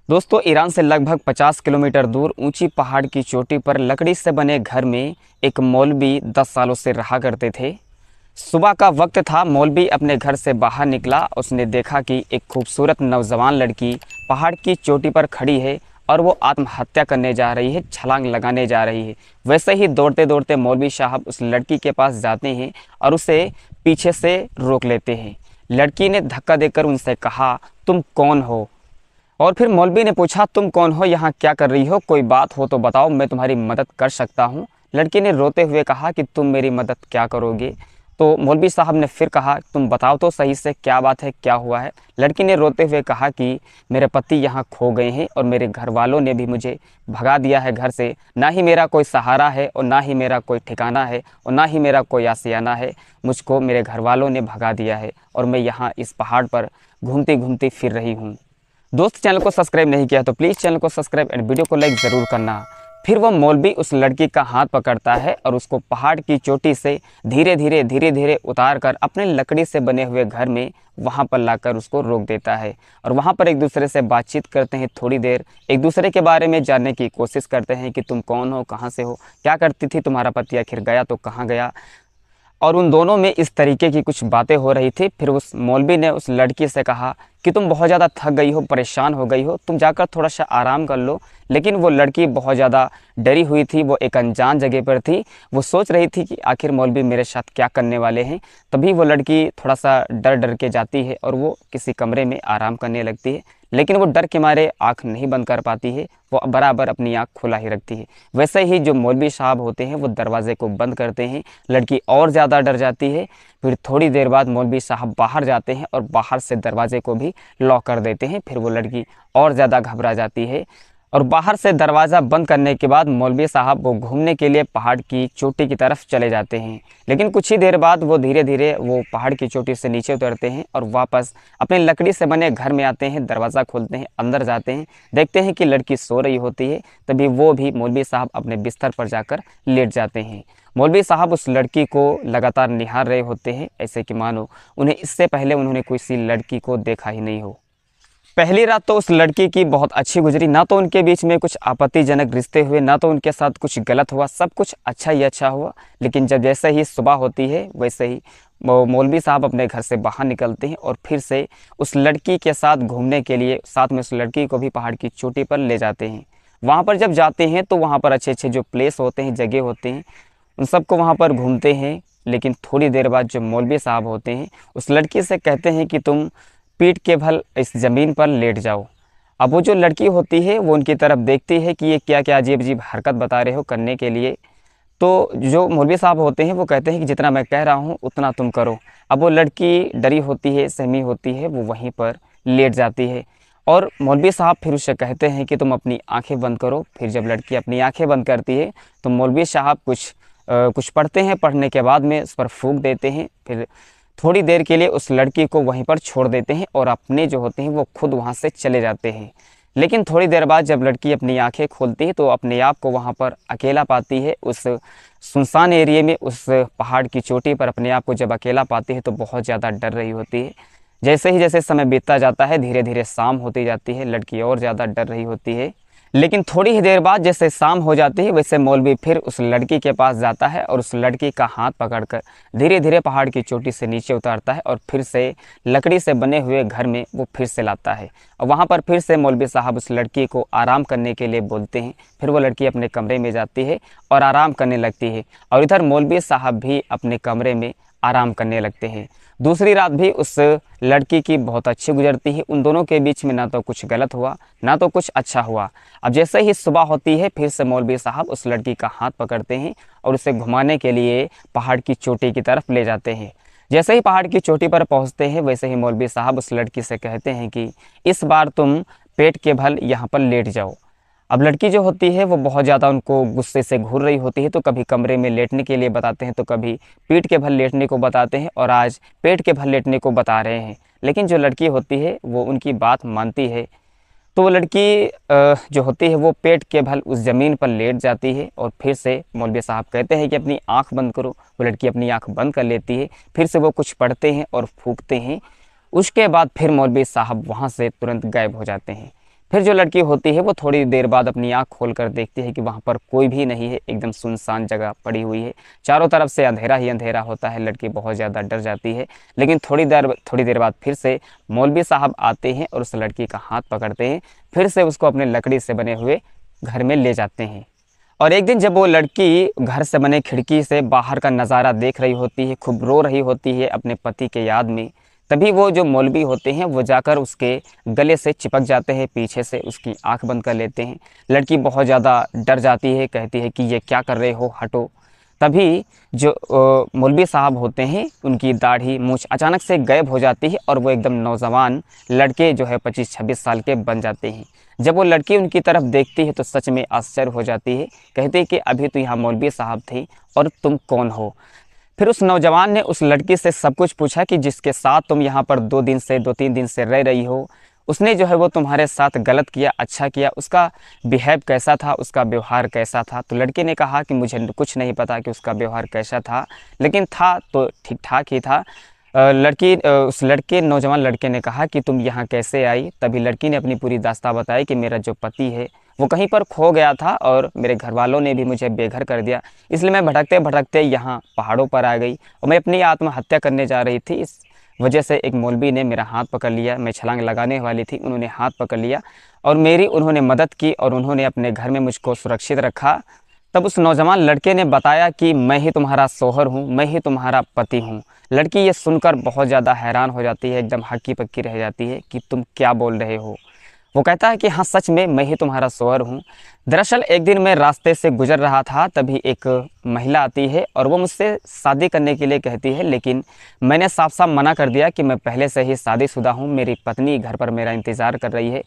दोस्तों, ईरान से लगभग 50 किलोमीटर दूर ऊंची पहाड़ की चोटी पर लकड़ी से बने घर में एक मौलवी 10 सालों से रहा करते थे। सुबह का वक्त था। मौलवी अपने घर से बाहर निकला। उसने देखा कि एक खूबसूरत नौजवान लड़की पहाड़ की चोटी पर खड़ी है और वो आत्महत्या करने जा रही है, छलांग लगाने जा रही है। वैसे ही दौड़ते दौड़ते मौलवी साहब उस लड़की के पास जाते हैं और उसे पीछे से रोक लेते हैं। लड़की ने धक्का देकर उनसे कहा, तुम कौन हो? और फिर मौलवी ने पूछा, तुम कौन हो, यहाँ क्या कर रही हो? कोई बात हो तो बताओ, मैं तुम्हारी मदद कर सकता हूँ। लड़की ने रोते हुए कहा कि तुम मेरी मदद क्या करोगे? तो मौलवी साहब ने फिर कहा, तुम बताओ तो सही से क्या बात है, क्या हुआ है? लड़की ने रोते हुए कहा कि मेरे पति यहाँ खो गए हैं और मेरे घर वालों ने भी मुझे भगा दिया है घर से। ना ही मेरा कोई सहारा है और ना ही मेरा कोई ठिकाना है और ना ही मेरा कोई आशियाना है। मुझको मेरे घर वालों ने भगा दिया है और मैं यहाँ इस पहाड़ पर घूमती घूमती फिर रही हूँ। दोस्त, चैनल को सब्सक्राइब नहीं किया तो प्लीज़ चैनल को सब्सक्राइब एंड वीडियो को लाइक ज़रूर करना। फिर वो मौलवी उस लड़की का हाथ पकड़ता है और उसको पहाड़ की चोटी से धीरे धीरे उतार कर अपने लकड़ी से बने हुए घर में वहाँ पर लाकर उसको रोक देता है। और वहाँ पर एक दूसरे से बातचीत करते हैं। थोड़ी देर एक दूसरे के बारे में जानने की कोशिश करते हैं कि तुम कौन हो, कहाँ से हो, क्या करती थी, तुम्हारा पति आखिर गया तो कहाँ गया। और उन दोनों में इस तरीके की कुछ बातें हो रही थी। फिर उस मौलवी ने उस लड़की से कहा कि तुम बहुत ज़्यादा थक गई हो, परेशान हो गई हो, तुम जाकर थोड़ा सा आराम कर लो। लेकिन वो लड़की बहुत ज़्यादा डरी हुई थी। वो एक अनजान जगह पर थी। वो सोच रही थी कि आखिर मौलवी मेरे साथ क्या करने वाले हैं। तभी वो लड़की थोड़ा सा डर डर के जाती है और वो किसी कमरे में आराम करने लगती है। लेकिन वो डर के मारे आँख नहीं बंद कर पाती है। वो बराबर अपनी आँख खुला ही रखती है। वैसे ही जो मौलवी साहब होते हैं वो दरवाजे को बंद करते हैं। लड़की और ज़्यादा डर जाती है। फिर थोड़ी देर बाद मौलवी साहब बाहर जाते हैं और बाहर से दरवाजे को भी लॉक कर देते हैं। फिर वो लड़की और ज़्यादा घबरा जाती है और बाहर से दरवाज़ा बंद करने के बाद मौलवी साहब वो घूमने के लिए पहाड़ की चोटी की तरफ चले जाते हैं। लेकिन कुछ ही देर बाद वो धीरे धीरे वो पहाड़ की चोटी से नीचे उतरते हैं और वापस अपने लकड़ी से बने घर में आते हैं। दरवाज़ा खोलते हैं, अंदर जाते हैं, देखते हैं कि लड़की सो रही होती है। तभी वो भी मौलवी साहब अपने बिस्तर पर जाकर लेट जाते हैं। मौलवी साहब उस लड़की को लगातार निहार रहे होते हैं, ऐसे कि मानो उन्हें इससे पहले उन्होंने किसी लड़की को देखा ही नहीं हो। पहली रात तो उस लड़की की बहुत अच्छी गुजरी। ना तो उनके बीच में कुछ आपत्तिजनक रिश्ते हुए, ना तो उनके साथ कुछ गलत हुआ। सब कुछ अच्छा ही अच्छा हुआ। लेकिन जब जैसे ही सुबह होती है वैसे ही मौलवी साहब अपने घर से बाहर निकलते हैं और फिर से उस लड़की के साथ घूमने के लिए साथ में उस लड़की को भी पहाड़ की चोटी पर ले जाते हैं। वहाँ पर जब जाते हैं तो वहाँ पर अच्छे अच्छे जो प्लेस होते हैं, जगह होते हैं, उन सबको वहाँ पर घूमते हैं। लेकिन थोड़ी देर बाद जो मौलवी साहब होते हैं उस लड़की से कहते हैं कि तुम पीठ के बल इस ज़मीन पर लेट जाओ। अब वो जो लड़की होती है वो उनकी तरफ देखती है कि ये क्या क्या अजीब अजीब हरकत बता रहे हो करने के लिए। तो जो मौलवी साहब होते हैं वो कहते हैं कि जितना मैं कह रहा हूँ उतना तुम करो। अब वो लड़की डरी होती है, सहमी होती है, वो वहीं पर लेट जाती है और मौलवी साहब फिर उससे कहते हैं कि तुम अपनी आंखें बंद करो। फिर जब लड़की अपनी आंखें बंद करती है तो मौलवी साहब कुछ पढ़ते हैं। पढ़ने के बाद में उस पर फूंक देते हैं। फिर थोड़ी देर के लिए उस लड़की को वहीं पर छोड़ देते हैं और अपने जो होते हैं वो खुद वहाँ से चले जाते हैं। लेकिन थोड़ी देर बाद जब लड़की अपनी आंखें खोलती है तो अपने आप को वहाँ पर अकेला पाती है। उस सुनसान एरिया में, उस पहाड़ की चोटी पर अपने आप को जब अकेला पाती है तो बहुत ज़्यादा डर रही होती है। जैसे समय बीतता जाता है धीरे धीरे शाम होती जाती है। लड़की और ज़्यादा डर रही होती है। लेकिन थोड़ी ही देर बाद जैसे शाम हो जाती है वैसे मौलवी फिर उस लड़की के पास जाता है और उस लड़की का हाथ पकड़कर धीरे धीरे पहाड़ की चोटी से नीचे उतारता है और फिर से लकड़ी से बने हुए घर में वो फिर से लाता है। और वहाँ पर फिर से मौलवी साहब उस लड़की को आराम करने के लिए बोलते हैं। फिर वो लड़की अपने कमरे में जाती है और आराम करने लगती है और इधर मौलवी साहब भी अपने कमरे में आराम करने लगते हैं। दूसरी रात भी उस लड़की की बहुत अच्छी गुजरती है। उन दोनों के बीच में ना तो कुछ गलत हुआ ना तो कुछ अच्छा हुआ। अब जैसे ही सुबह होती है फिर से मौलवी साहब उस लड़की का हाथ पकड़ते हैं और उसे घुमाने के लिए पहाड़ की चोटी की तरफ ले जाते हैं। जैसे ही पहाड़ की चोटी पर पहुंचते हैं वैसे ही मौलवी साहब उस लड़की से कहते हैं कि इस बार तुम पेट के बल यहाँ पर लेट जाओ। अब लड़की जो होती है वो बहुत ज़्यादा उनको गुस्से से घूर रही होती है। तो कभी कमरे में लेटने के लिए बताते हैं तो कभी पीठ के बल लेटने को बताते हैं और आज पेट के बल लेटने को बता रहे हैं। लेकिन जो लड़की होती है वो उनकी बात मानती है। तो वो लड़की जो होती है वो पेट के बल उस ज़मीन पर लेट जाती है और फिर से मौलवी साहब कहते हैं कि अपनी आँख बंद करो। वो लड़की अपनी आँख बंद कर लेती है। फिर से वो कुछ पढ़ते हैं और फूंकते हैं। उसके बाद फिर मौलवी साहब वहाँ से तुरंत गायब हो जाते हैं। फिर जो लड़की होती है वो थोड़ी देर बाद अपनी आँख खोल कर देखती है कि वहाँ पर कोई भी नहीं है, एकदम सुनसान जगह पड़ी हुई है, चारों तरफ से अंधेरा ही अंधेरा होता है। लड़की बहुत ज़्यादा डर जाती है, लेकिन थोड़ी देर बाद फिर से मौलवी साहब आते हैं और उस लड़की का हाथ पकड़ते हैं, फिर से उसको अपने लकड़ी से बने हुए घर में ले जाते हैं। और एक दिन जब वो लड़की घर से बने खिड़की से बाहर का नज़ारा देख रही होती है, खूब रो रही होती है अपने पति के याद में, तभी वो जो मौलवी होते हैं वो जाकर उसके गले से चिपक जाते हैं, पीछे से उसकी आंख बंद कर लेते हैं। लड़की बहुत ज़्यादा डर जाती है, कहती है कि ये क्या कर रहे हो, हटो। तभी जो मौलवी साहब होते हैं उनकी दाढ़ी मूंछ अचानक से गायब हो जाती है और वो एकदम नौजवान लड़के जो है 25-26 साल के बन जाते हैं। जब वो लड़की उनकी तरफ देखती है तो सच में आश्चर्य हो जाती है, कहती है कि अभी तो यहाँ मौलवी साहब थे और तुम कौन हो। फिर उस नौजवान ने उस लड़की से सब कुछ पूछा कि जिसके साथ तुम यहाँ पर 2-3 दिन से रह रही हो, उसने जो है वो तुम्हारे साथ गलत किया, अच्छा किया, उसका बिहेव कैसा था, उसका व्यवहार कैसा था। तो लड़के ने कहा कि मुझे कुछ नहीं पता कि उसका व्यवहार कैसा था, लेकिन था तो ठीक ठाक ही था। उस नौजवान लड़के ने कहा कि तुम यहाँ कैसे आई। तभी लड़की ने अपनी पूरी दास्तां बताई कि मेरा जो पति है वो कहीं पर खो गया था और मेरे घर वालों ने भी मुझे बेघर कर दिया, इसलिए मैं भटकते भटकते यहाँ पहाड़ों पर आ गई और मैं अपनी आत्महत्या करने जा रही थी। इस वजह से एक मौलवी ने मेरा हाथ पकड़ लिया, मैं छलांग लगाने वाली थी, उन्होंने हाथ पकड़ लिया और मेरी उन्होंने मदद की और उन्होंने अपने घर में मुझको सुरक्षित रखा। तब उस नौजवान लड़के ने बताया कि मैं ही तुम्हारा शौहर हूँ, मैं ही तुम्हारा पति हूँ। लड़की ये सुनकर बहुत ज़्यादा हैरान हो जाती है, एकदम हक्की पक्की रह जाती है कि तुम क्या बोल रहे हो। वो कहता है कि हाँ सच में मैं ही तुम्हारा शौहर हूँ। दरअसल एक दिन मैं रास्ते से गुजर रहा था, तभी एक महिला आती है और वो मुझसे शादी करने के लिए कहती है, लेकिन मैंने साफ साफ मना कर दिया कि मैं पहले से ही शादीशुदा हूँ, मेरी पत्नी घर पर मेरा इंतज़ार कर रही है।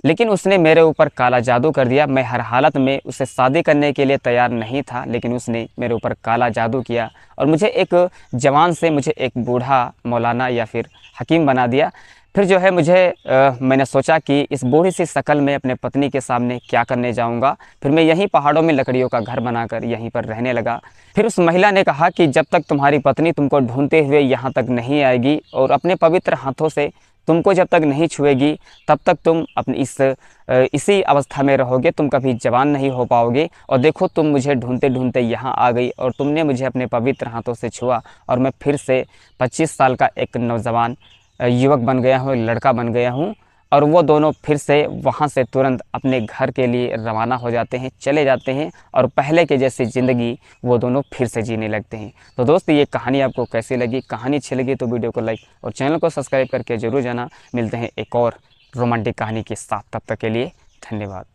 लेकिन उसने मेरे ऊपर काला जादू कर दिया। मैं हर हालत में उसे शादी करने के लिए तैयार नहीं था, लेकिन उसने मेरे ऊपर काला जादू किया और मुझे एक जवान से मुझे एक बूढ़ा मौलाना या फिर हकीम बना दिया। फिर जो है मैंने सोचा कि इस बूढ़ी सी शक्ल में अपने पत्नी के सामने क्या करने जाऊंगा। फिर मैं यहीं पहाड़ों में लकड़ियों का घर बनाकर यहीं पर रहने लगा। फिर उस महिला ने कहा कि जब तक तुम्हारी पत्नी तुमको ढूंढते हुए यहाँ तक नहीं आएगी और अपने पवित्र हाथों से तुमको जब तक नहीं छुएगी, तब तक तुम अपनी इसी अवस्था में रहोगे, तुम कभी जवान नहीं हो पाओगे। और देखो तुम मुझे ढूंढते ढूंढते यहाँ आ गई और तुमने मुझे अपने पवित्र हाथों से छुआ और मैं फिर से 25 साल का एक नौजवान युवक बन गया हूँ, लड़का बन गया हूँ। और वो दोनों फिर से वहाँ से तुरंत अपने घर के लिए रवाना हो जाते हैं, चले जाते हैं और पहले के जैसी ज़िंदगी वो दोनों फिर से जीने लगते हैं। तो दोस्त ये कहानी आपको कैसी लगी? कहानी अच्छी लगी तो वीडियो को लाइक और चैनल को सब्सक्राइब करके ज़रूर जाना। मिलते हैं एक और रोमांटिक कहानी के साथ, तब तक के लिए धन्यवाद।